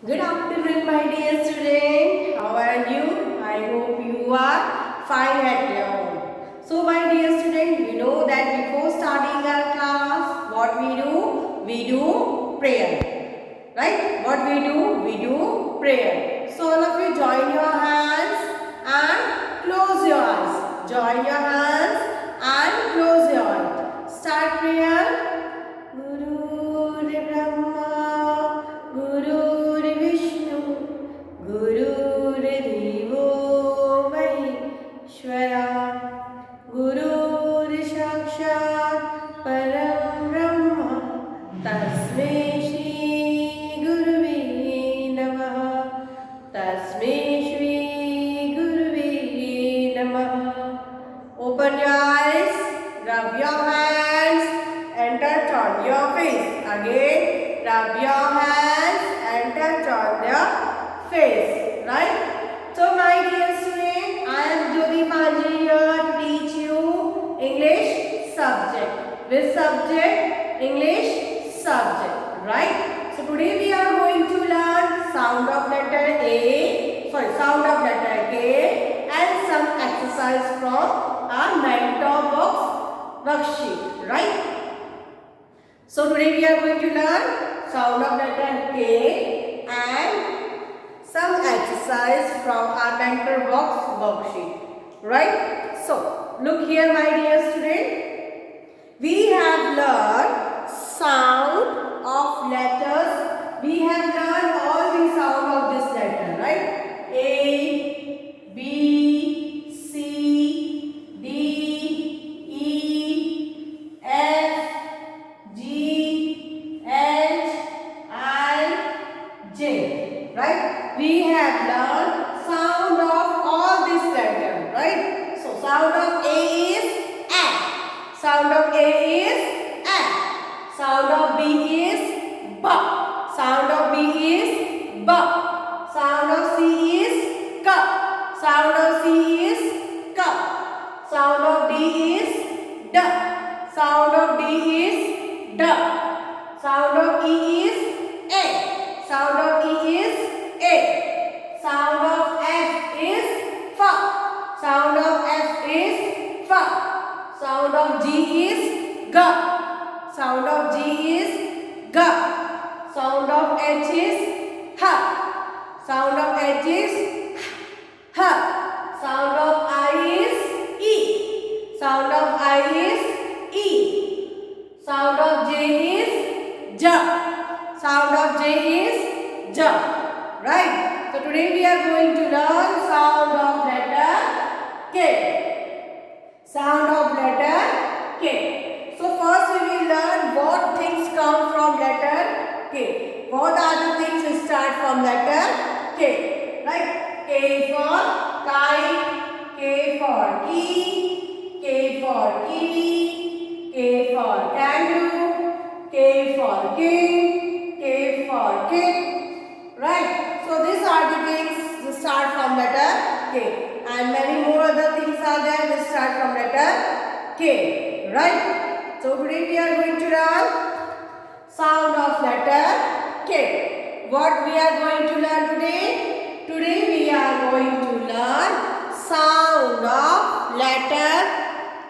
Good afternoon, my dear student. How are you? I hope you are fine at your home. So, my dear student, you know that before starting our class, what we do? We do prayer. Right? What we do? We do prayer. So, all of you join your hands and close your eyes. Join your hands and close your eyes. Start prayer. Guru Brahma, Guru Vishnu, Guru Devo Maheshwara, Guru Sakshat Param Brahma, Tasmai Shri Gurave Namaha, Tasmai Shri Gurave Namaha. Open your eyes, rub your hands and touch on your face. Again, rub your hands and touch on your face. Right? So, my dear student, I am Jyoti Panji here to teach you English subject. Which subject? English subject. Right? So, today we are going to learn sound of letter sound of letter K and some exercise from our mentor box worksheet. Right? So today we are going to learn sound of letter K and some exercise from our mentor box worksheet. Right? So look here, my dear student. We have learned sound of letters. We have learned all the sound of this letter. Right? A, B, C, D, E, F, G, H, I, J. Right? We have learned sound of all these letters. Right? So sound of A is A. Sound of A is A. Sound of B is B. Sound of B is B. Sound of C is K. Sound of C is K. Sound of D is D. Sound of D is D. Sound of E is A. Sound of E is A. Sound of F is F. Sound of F is F. Sound of G is G. Sound of G is G. Sound of H is H. Sound of H is H. Sound of I is E. Sound of I is E. Sound of J is J. Sound of J is J. Right? So today we are going to learn sound of letter K. Sound of letter K. So first we will learn what things come from letter K. What are the things which start from letter K? Right? K for kite, K for key, K for kiwi, K for kangaroo, K for king, K for kid. Right? So these are the things which start from letter K. And many more other things are there which start from letter K. Right? So today we are going to learn sound of letter K. What we are going to learn today? Today we are going to learn sound of letter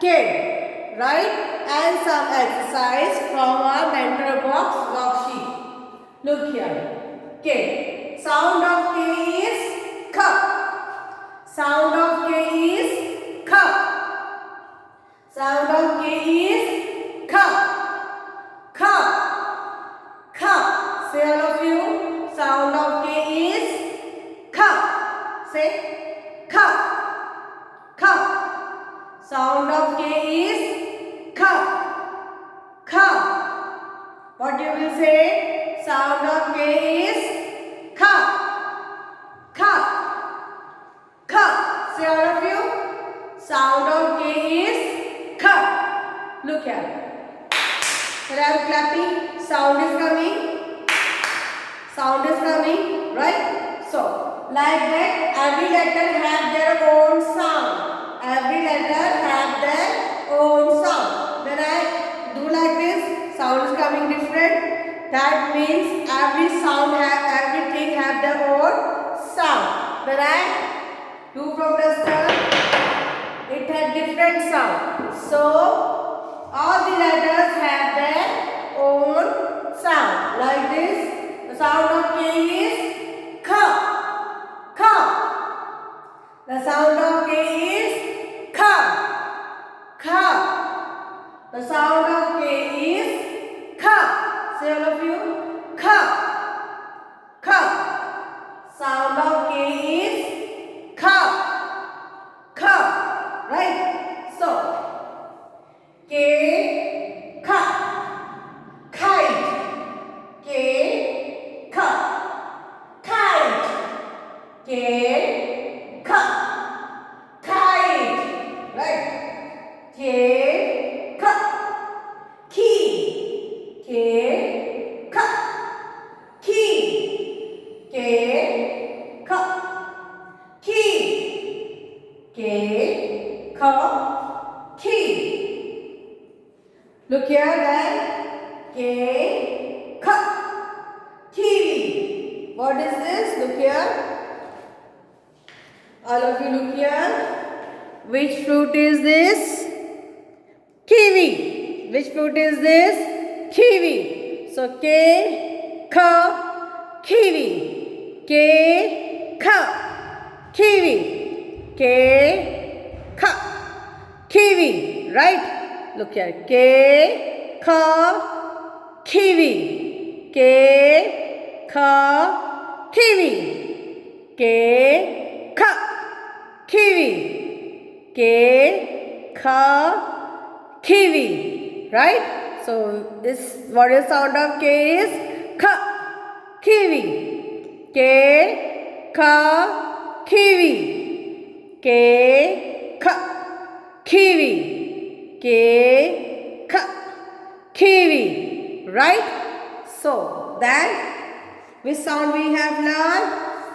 K. Right? And some exercise from our mentor box worksheet. Look here. K. Sound of K is K. Sound of K is K. Sound of K is K. K. K. Say all of you. Sound of K is K. Say K. K. Sound of K is K. K. What you will say? Sound of K is K. K. K. Say all of you. Sound of K is K. Look here. When I am clapping, sound is coming. Sound is coming. Right? So, like that, every letter have their own sound. Every letter have their own sound. When I do like this, sound is coming different. That means everything sound. When I do from the start, it has different sound. So all the letters have their own sound. Like this, the sound of K is K. K. The sound of K is K. K. The sound of K is K. Say all of you. K. K. Sound of K is K. K. Right? So, K. K. Kite. K. K. Kite. K. K. Kite. Right? K. K. Key. K. K. Key. K. K. Key. K. K. Key. Look here then. K. K. Kiwi. What is this? Look here. All of you look here. Which fruit is this? Kiwi. Which fruit is this? Kiwi. So K. K. Kiwi. K. K. Kiwi. K. K. Kiwi. Right? Look here. K. K. Kiwi. K. K. Kiwi. K. K. Kiwi. K. K. Kiwi. Right? So this what is sound of K is K. Kiwi. K. K. Kiwi. K. K. Kiwi. K. K. Kiwi. Right? So then which sound we have learned?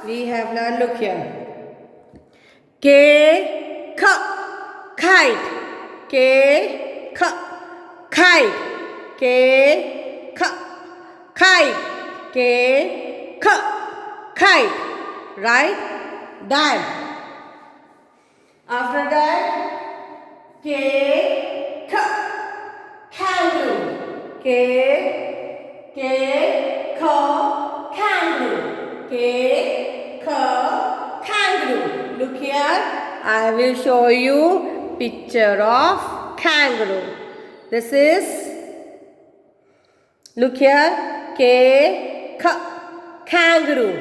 We have learned, look here. K. K. Kite. K. K. Kite. K. K. Kite. K. K. Kite. Right? Then after that, K. K. Kangaroo. K. K. Kangaroo. K. Kangaroo. Look here. I will show you picture of kangaroo. This is, look here, K. Kangaroo.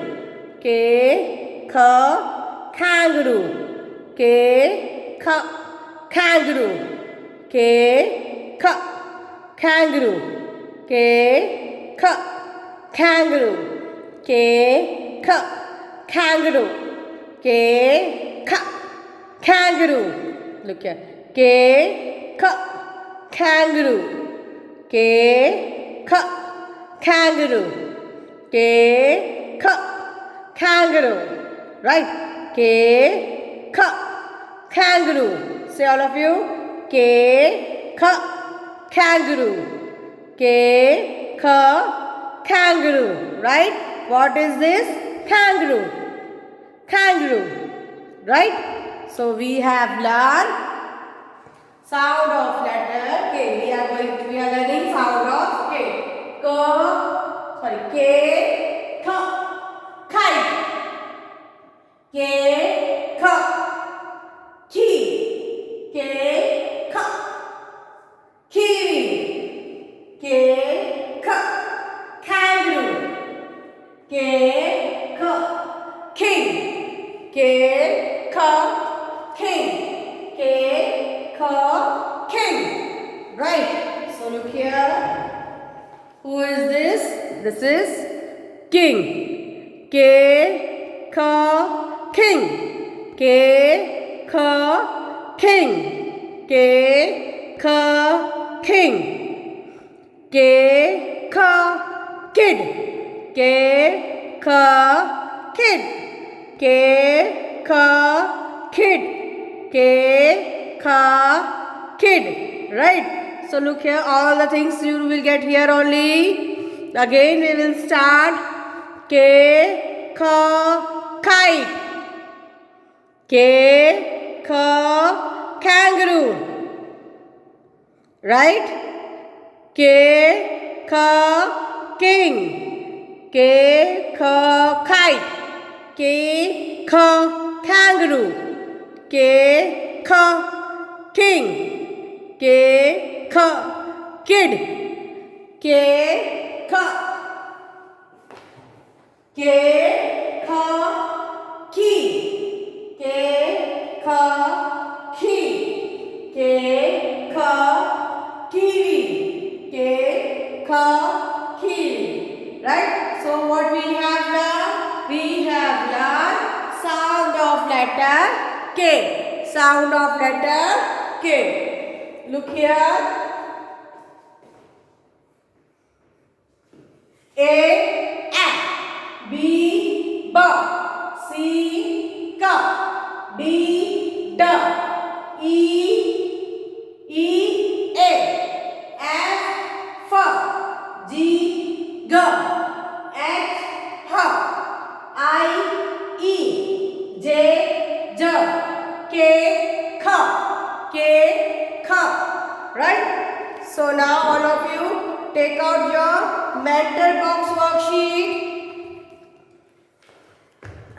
K. Kangaroo. K. Kangaroo. K. Kangaroo. K. Kangaroo. K. Kangaroo. K. Kangaroo. Look here. K. Kangaroo. K. Kangaroo. K. Kangaroo. Right? K. Kangaroo. Say all of you. K. Kangaroo. K. Kangaroo. Right? What is this? Kangaroo. Kangaroo. Right? So we have learned sound of letter K. We are learning sound of K. K. Kite. K. Key. K. Kiwi. K. Kangaroo. K. King. K. King. K. King. Right. So look here. Who is this? This is king. K. King. K. King. K. King. K. Kid. K. Kid. K. Kid. K. Kid. Right? So look here, all the things you will get here only. Again we will start. K. kite. K, kangaroo. Right? K, king. K, kite. K, kangaroo. K, king. K, kid. K, K, key. K, key. K, kiwi. K, kiwi. Right? So what we have learned? We have learned sound of letter K. Sound of letter K. Look here. A, B, B, C, C, D, D, E, A, F, G, G, H, I, E, J, J, K, K, right? So now all of you take out your mental box worksheet.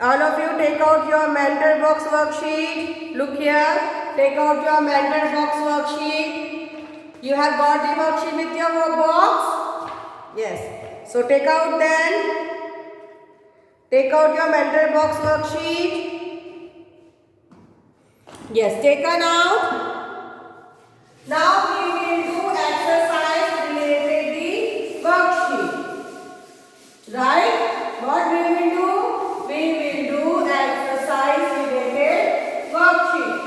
All of you take out your mental box worksheet. Look here. Take out your mental box worksheet. You have got the worksheet with your box? Yes. So take out then. Take out your mental box worksheet. Yes, taken out. Now we will do exercise related the worksheet. Right? What we will do? We will do exercise related worksheet.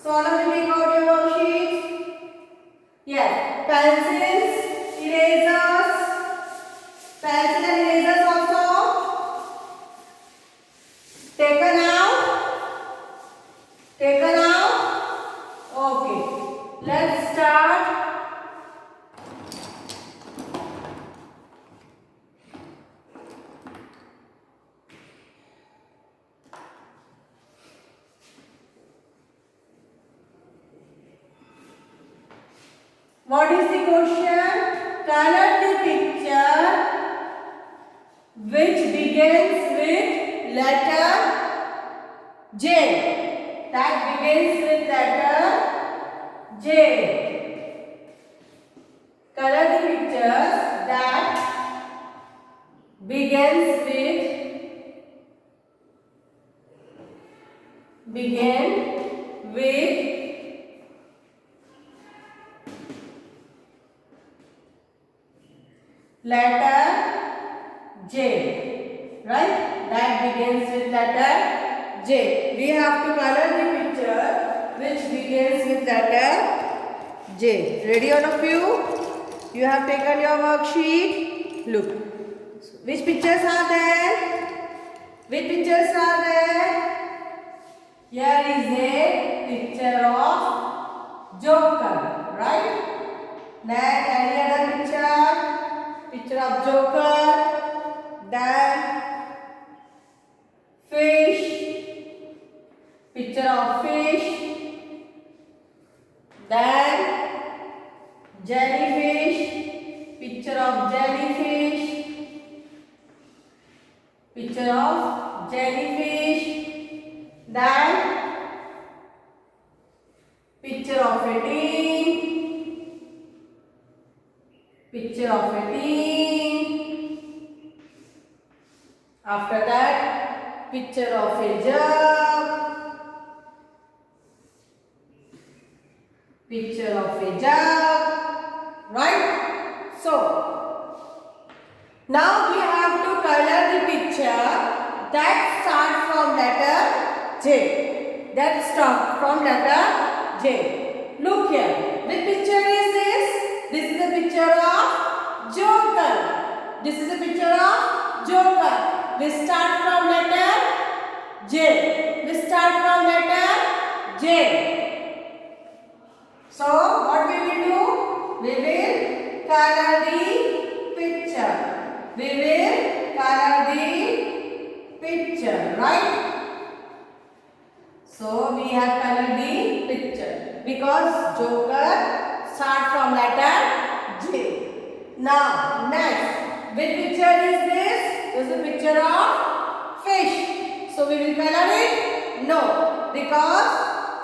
So all of you take out your worksheets. Yes, pencils, erasers, pencil and erasers also taken out. Taken out. Okay. Let's start. What is the question? Color the picture which begins with letter J. That begins with letter J. Color the pictures that begin with letter J, right? That begins with letter J. We have to color the picture which begins with letter J. Ready all of you? You have taken your worksheet. Look. Which pictures are there? Which pictures are there? Here is a picture of Joker, right? Then any other picture? Picture of Joker, then fish, picture of fish, then jellyfish, picture of jellyfish, picture of jellyfish, then picture of a teen, picture of a teen. After that, picture of a jug, picture of a jug, right? So, now we have to color the picture that starts from letter J. That starts from letter J. Look here. Which picture is this? This is a picture of Joker. This is a picture of Joker. We start from letter J. We start from letter J. So, what we will do? We will color the picture. We will color the picture, right? So we have colored the picture because Joker start from letter J. Now next, which picture is this? This is a picture of fish. So we will color it? No, because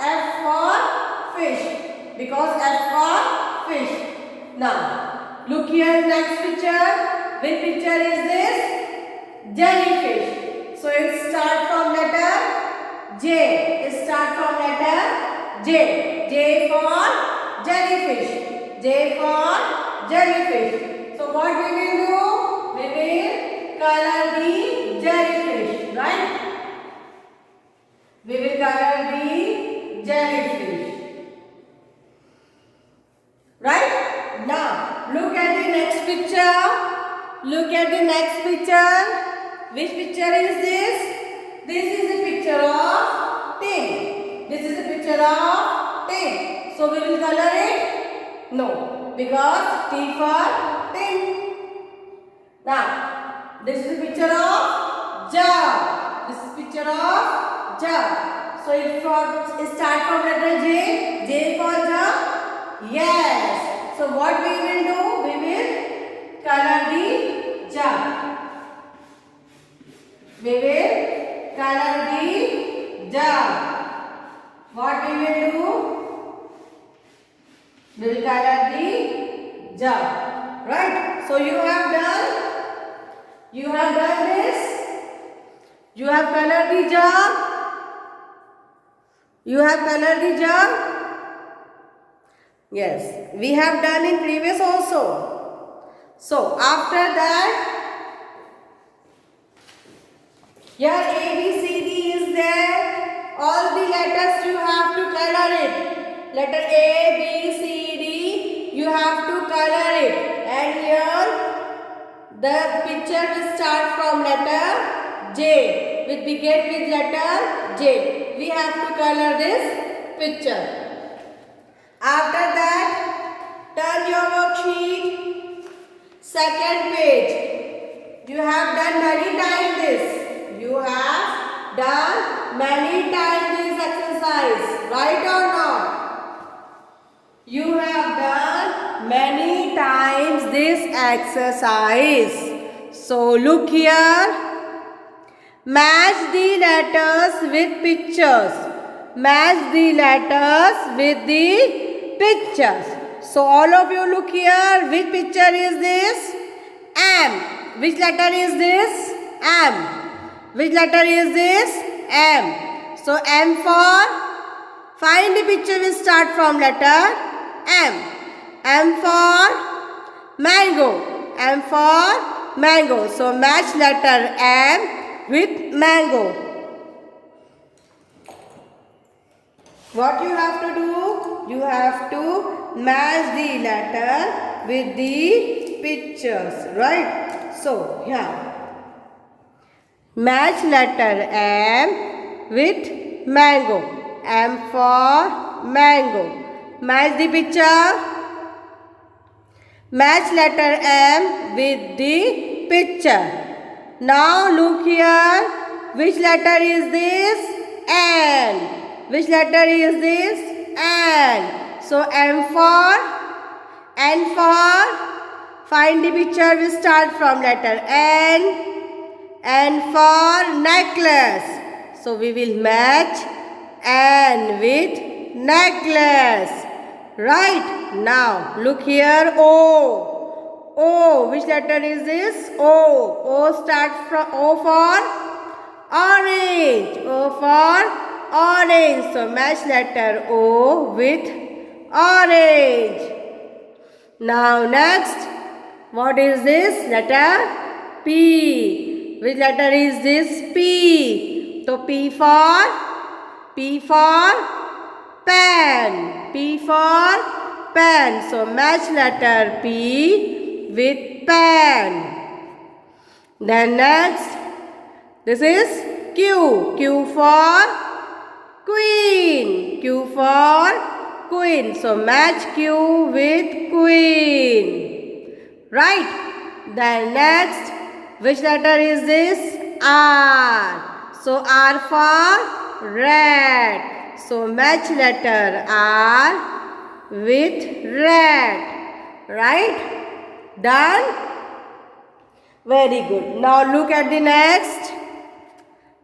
F for fish. Because F for fish. Now look here, next picture. Which picture is this? Jellyfish. So it start from letter J. It start from letter J. J for jellyfish. J for jellyfish. So what we will do? We will color the jellyfish, right? We will color the jellyfish. Right? Now look at the next picture. Look at the next picture. Which picture is this? This is a picture of tin. This is a picture of tin. So we will color it? No, because T for tin. Now, this is a picture of jug. This is a picture of jug. So it start from letter J. J for jug. Yes. So what we will do? We will color the jug. We will color the jug. What we will do? We will color the jug. Right? So you have done this. You have colored the jug. You have colored the jug. Yes, we have done in previous also. So after that, your A, B, C, D is there. All the letters you have to color it. Letter A, B, C, D, you have to color it. And here, the picture will start from letter J. With begin with letter J. We have to color this picture. After that, turn your worksheet. Second page. You have done many times this. You have done many times this exercise. Right or not? You have done many times this exercise. So look here. Match the letters with pictures. Match the letters with the pictures. So all of you look here. Which picture is this? M. Which letter is this? M. Which letter is this? M. So M for, find the picture will start from letter M. M for mango. M for mango. So match letter M with mango. What you have to do? You have to match the letter with the pictures, right? So, here. Match letter M with mango. M for mango. Match the picture. Match letter M with the picture. Now look here. Which letter is this? N. Which letter is this? N. So N for, find the picture will start from letter N. N for necklace. So we will match N with necklace. Right? Now look here. O. O. Which letter is this? O. O starts from O for orange. O for orange. So match letter O with orange. Now next, what is this? Letter P. Which letter is this? P. So P for pen. P for pen. So match letter P with pen. Then next, this is Q. Q for queen. Q for queen. So match Q with queen. Right? Then next, which letter is this? R. So R for red. So match letter R with red. Right? Done? Very good. Now look at the next.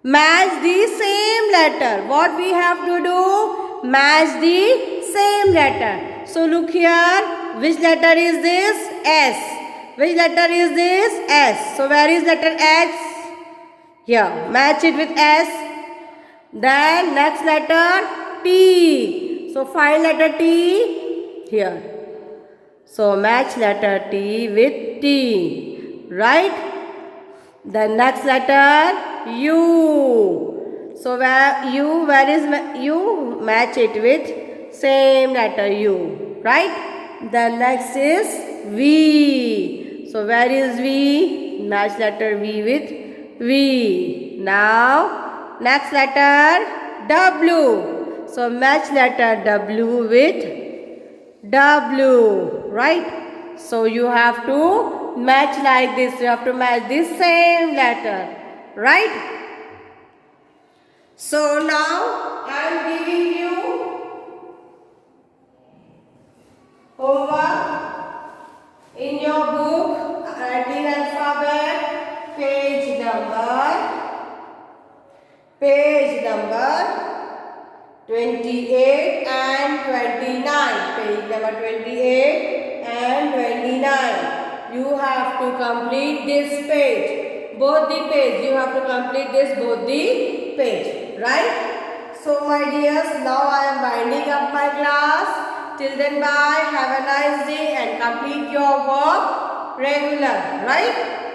Match the same letter. What we have to do? Match the same letter. So look here. Which letter is this? S. Which letter is this? S. So where is letter S? Here. Match it with S. Then next letter T. So find letter T here. So match letter T with T. Right? The next letter U. So where is U? Match it with same letter U. Right? The next is V. So where is V? Match letter V with V. Now next letter W. So match letter W with W. Right? So you have to match like this. You have to match this same letter. Right? So now I am giving you homework in your book. Writing alphabet, page number 28 and 29. Page number 28 and 29. You have to complete this page. Both the page. You have to complete this both the page. Right? So my dears, now I am winding up my class. Till then bye. Have a nice day and complete your work regular. Right?